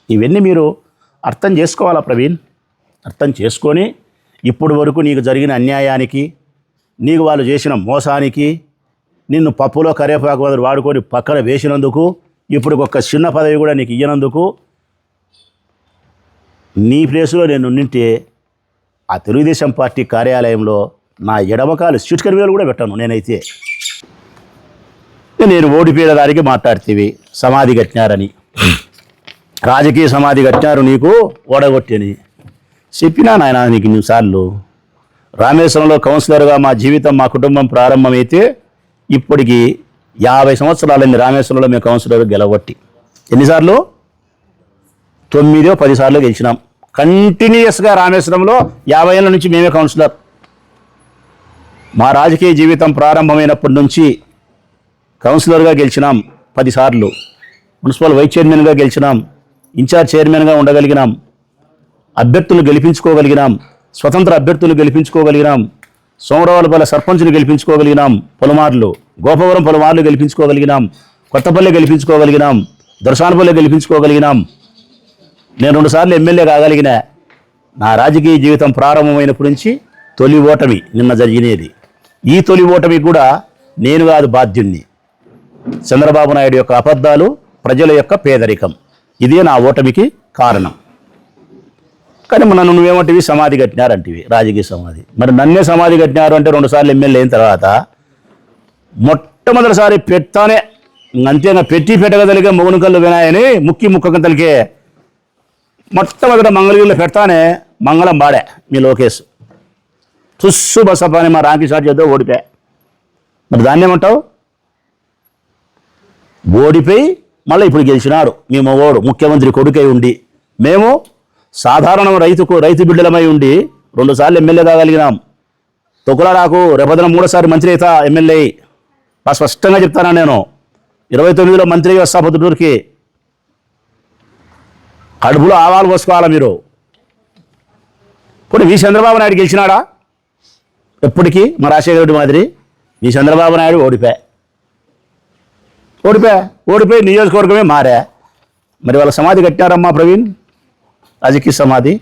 ఇవన్నీ మీరు అర్థం చేసుకోవాలా ప్రవీణ్. అర్థం చేసుకొని ఇప్పుడు వరకు నీకు జరిగిన అన్యాయానికి, నీకు వాళ్ళు చేసిన మోసానికి, నిన్ను పప్పులో కరేపాకు వాడుకొని పక్కన వేసినందుకు, ఇప్పుడు ఒక చిన్న పదవి కూడా నీకు ఇయ్యనందుకు, నీ ప్లేసులో నేను నింటే ఆ తెలుగుదేశం పార్టీ కార్యాలయంలో నా ఎడమకాలు చిటికెన వేలు కూడా పెట్టాను. నేనైతే నేను ఓడిపోయిన దానికి మాట్లాడితేవి సమాధి కట్టినారని, రాజకీయ సమాధి కట్టినారు నీకు ఓడగొట్టని చెప్పినా నాయన నీకు ఇన్నిసార్లు. రామేశ్వరంలో కౌన్సిలర్గా మా జీవితం, మా కుటుంబం ప్రారంభమైతే ఇప్పటికి 50 సంవత్సరాలైంది రామేశ్వరంలో మేము కౌన్సిలర్ గెలవట్టి. ఎన్నిసార్లు? 9-10 సార్లు గెలిచినాం కంటిన్యూస్గా. రామేశ్వరంలో 50 ఏళ్ళ నుంచి మేమే కౌన్సిలర్. మా రాజకీయ జీవితం ప్రారంభమైనప్పటి నుంచి కౌన్సిలర్గా గెలిచినాం 10 సార్లు, మున్సిపల్ వైస్ చైర్మన్గా గెలిచినాం, ఇన్ఛార్జ్ చైర్మన్గా ఉండగలిగినాం, అభ్యర్థులు గెలిపించుకోగలిగినాం, స్వతంత్ర అభ్యర్థులు గెలిపించుకోగలిగినాం, సోమరావులపల్లి సర్పంచ్ను గెలిపించుకోగలిగినాం, పలుమార్లు గోపవరం పలుమార్లు గెలిపించుకోగలిగినాం, కొత్తపల్లి గెలిపించుకోగలిగినాం, దొరసానపల్లి గెలిపించుకోగలిగినాం. నేను 2 సార్లు ఎమ్మెల్యే కాగలిగిన. నా రాజకీయ జీవితం ప్రారంభమైనప్పటి నుంచి తొలి ఓటమి నిన్న జరిగినది. ఈ తొలి ఓటమి కూడా నేను కాదు బాధ్యుణ్ణి. చంద్రబాబు నాయుడు యొక్క అబద్ధాలు, ప్రజల యొక్క పేదరికం, ఇదే నా ఓటమికి కారణం. కానీ నన్ను నువ్వేమంటివి సమాధి కట్టినారంటివి, రాజకీయ సమాధి. మరి నన్నే సమాధి కట్టినారు అంటే 2 సార్లు ఎమ్మెల్యే అయిన తర్వాత మొట్టమొదటిసారి పెడతానే అంతేగా పెట్టి పెట్టగలిగే మౌనికల్లు వినాయని ముక్కగంతలకే మొట్టమొదట మంగళగిరిలో పెడతానే మంగళం బాడే మీ లోకేష్ తుస్సు బసపని మా రాంకి షాట్ చేద్దాం ఓడిపోయా. మరి దాన్ని ఏమంటావు? ఓడిపోయి మళ్ళీ ఇప్పుడు గెలిచినాడు మీ మగోడు, ముఖ్యమంత్రి కొడుకై ఉండి. మేము సాధారణ రైతు బిడ్డలమై ఉండి 2 సార్లు ఎమ్మెల్యే కాగలిగినాం. తొక్కులాడాకు రేపొద్దున 3సారి మంత్రి అవుతా ఎమ్మెల్యే. స్పష్టంగా చెప్తానా నేను. 29లో మంత్రిగా వస్తా పొద్దుటూరుకి. కడుపులో ఆవాలు పోసుకోవాలా మీరు. ఇప్పుడు మీ చంద్రబాబు నాయుడు గెలిచినాడా? ఎప్పటికీ మా రాజశేఖర రెడ్డి మాదిరి మీ చంద్రబాబు నాయుడు ఓడిపోయి నియోజకవర్గమే మారా. మరి వాళ్ళ సమాధి కట్టినారమ్మా ప్రవీణ్, రాజకీయ సమాధి.